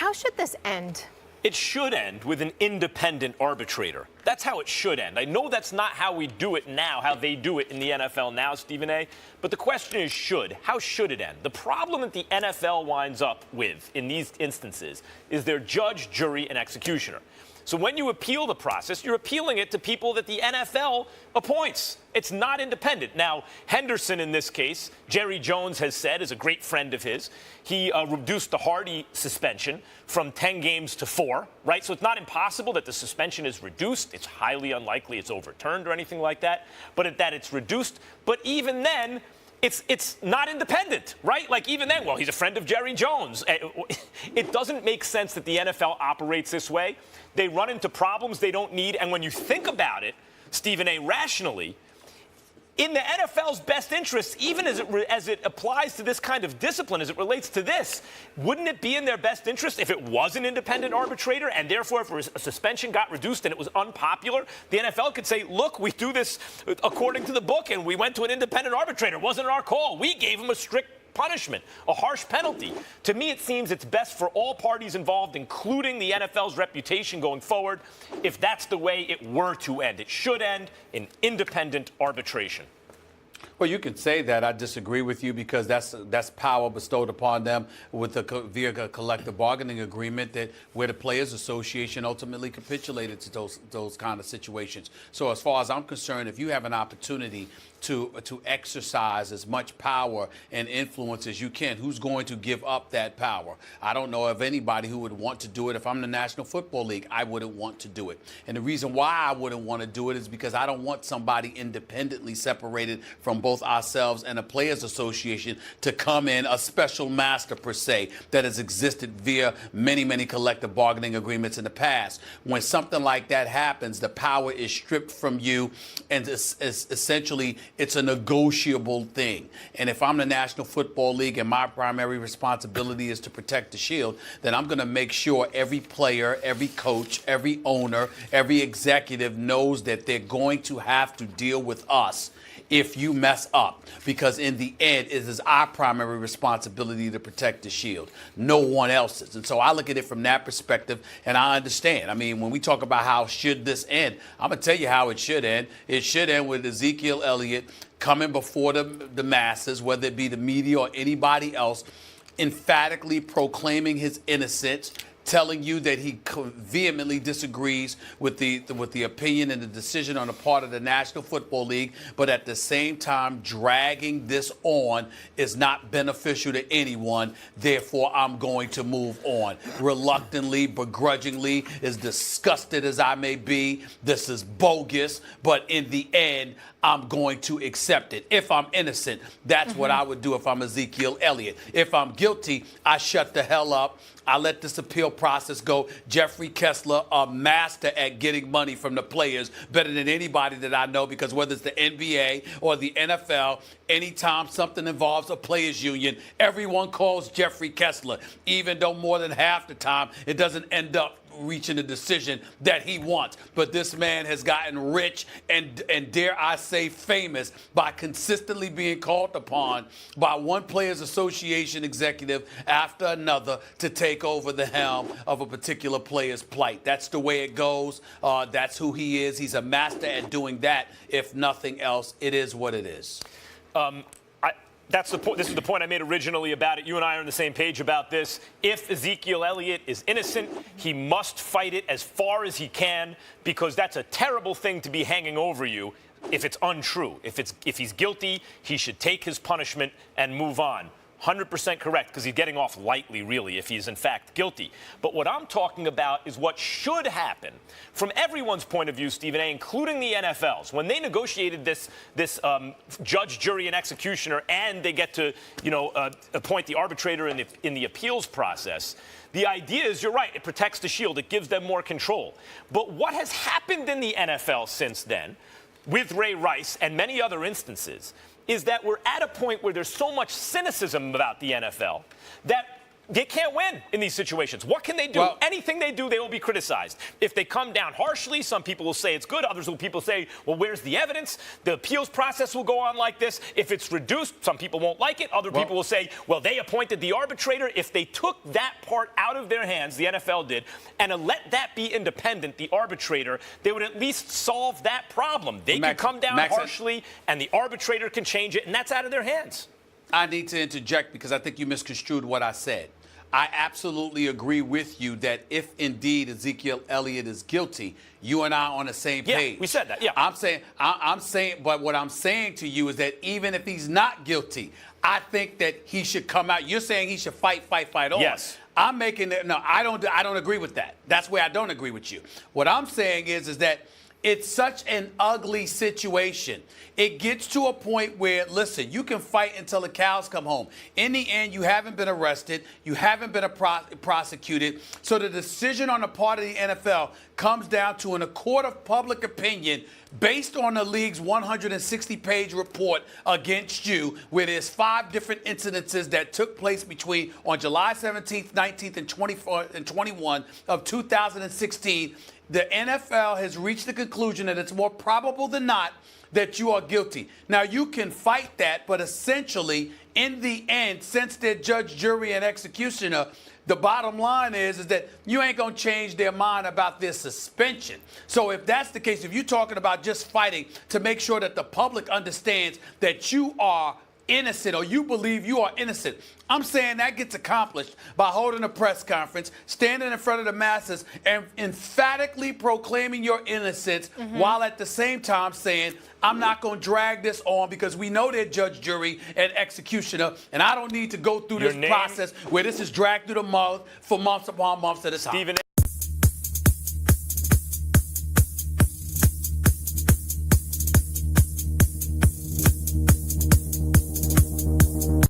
How should this end? It should end with an independent arbitrator. That's how it should end. I know that's not how we do it now, how they do it in the NFL now, Stephen A. But the question is should. How should it end? The problem that the NFL winds up with in these instances is their judge, jury, and executioner. So when you appeal the process, you're appealing it to people that the NFL appoints. It's not independent. Now, Henderson in this case, Jerry Jones has said, is a great friend of his, he reduced the Hardy suspension from 10 games to 4, right? So it's not impossible that the suspension is reduced. It's highly unlikely it's overturned or anything like that, but that it's reduced. But even then, it's not independent, right? Like even then, well, he's a friend of Jerry Jones. It doesn't make sense that the NFL operates this way. They run into problems they don't need. And when you think about it, Stephen A., rationally, in the NFL's best interest, even as it applies to this kind of discipline, as it relates to this, wouldn't it be in their best interest if it was an independent arbitrator and therefore if a suspension got reduced and it was unpopular, the NFL could say, look, we do this according to the book and we went to an independent arbitrator. It wasn't our call. We gave him a strict punishment, a harsh penalty. To me, it seems it's best for all parties involved, including the NFL's reputation going forward, if that's the way it were to end. It should end in independent arbitration. Well, you can say that. I disagree with you because that's power bestowed upon them via a collective bargaining agreement that where the Players Association ultimately capitulated to those kind of situations. So as far as I'm concerned, if you have an opportunity to exercise as much power and influence as you can, who's going to give up that power? I don't know of anybody who would want to do it. If I'm the National Football League, I wouldn't want to do it. And the reason why I wouldn't want to do it is because I don't want somebody independently separated from both ourselves and the Players Association to come in, a special master per se that has existed via many, many collective bargaining agreements in the past. When something like that happens, the power is stripped from you, and essentially it's a negotiable thing. And if I'm the National Football League and my primary responsibility is to protect the shield, then I'm going to make sure every player, every coach, every owner, every executive knows that they're going to have to deal with us if you mess up, because in the end, it is our primary responsibility to protect the shield, no one else's. And so I look at it from that perspective, and I understand. I mean, when we talk about how should this end, I'm going to tell you how it should end. It should end with Ezekiel Elliott coming before the masses, whether it be the media or anybody else, emphatically proclaiming his innocence, telling you that he vehemently disagrees with the opinion and the decision on the part of the National Football League, but at the same time dragging this on is not beneficial to anyone. Therefore, I'm going to move on. Reluctantly, begrudgingly, as disgusted as I may be, this is bogus, but in the end, I'm going to accept it. If I'm innocent, that's what I would do if I'm Ezekiel Elliott. If I'm guilty, I shut the hell up. I let this appeal process go. Jeffrey Kessler, a master at getting money from the players, better than anybody that I know, because whether it's the NBA or the NFL, anytime something involves a players union, everyone calls Jeffrey Kessler, even though more than half the time it doesn't end up reaching a decision that he wants. But this man has gotten rich and dare I say famous by consistently being called upon by one Players Association executive after another to take over the helm of a particular player's plight. That's the way it goes. That's who he is. He's a master at doing that. If nothing else, it is what it is. That's the point. This is the point I made originally about it. You and I are on the same page about this. If Ezekiel Elliott is innocent, he must fight it as far as he can, because that's a terrible thing to be hanging over you if it's untrue. If he's guilty, he should take his punishment and move on. 100% correct, because he's getting off lightly, really, if he's in fact guilty. But what I'm talking about is what should happen from everyone's point of view, Stephen A., including the NFL's. When they negotiated this judge, jury, and executioner, and they get to, appoint the arbitrator in the appeals process, the idea is, you're right, it protects the shield. It gives them more control. But what has happened in the NFL since then, with Ray Rice and many other instances, is that we're at a point where there's so much cynicism about the NFL that they can't win in these situations. What can they do? Well, anything they do, they will be criticized. If they come down harshly, some people will say it's good. Others will people say, well, where's the evidence? The appeals process will go on like this. If it's reduced, some people won't like it. Other people will say, well, they appointed the arbitrator. If they took that part out of their hands, the NFL did, and let that be independent, the arbitrator, they would at least solve that problem. They can come down harshly, and the arbitrator can change it, and that's out of their hands. I need to interject because I think you misconstrued what I said. I absolutely agree with you that if indeed Ezekiel Elliott is guilty, you and I are on the same page. Yeah, we said that. Yeah, I'm saying, but what I'm saying to you is that even if he's not guilty, I think that he should come out. You're saying he should fight on. Yes. I'm making it. No, I don't agree with that. That's where I don't agree with you. What I'm saying is that it's such an ugly situation. It gets to a point where, listen, you can fight until the cows come home. In the end, you haven't been arrested. You haven't been prosecuted. So the decision on the part of the NFL comes down to, in a court of public opinion, based on the league's 160-page report against you, where there's 5 different incidences that took place between on July 17th, 19th, and 24th and 21 of 2016. The NFL has reached the conclusion that it's more probable than not that you are guilty. Now, you can fight that, but essentially, in the end, since they're judge, jury, and executioner, the bottom line is that you ain't going to change their mind about their suspension. So if that's the case, if you're talking about just fighting to make sure that the public understands that you are innocent or you believe you are innocent, I'm saying that gets accomplished by holding a press conference, standing in front of the masses, and emphatically proclaiming your innocence while at the same time saying, I'm not going to drag this on because we know they're judge, jury, and executioner, and I don't need to go through this process where this is dragged through the mud for months upon months at a time. Stephen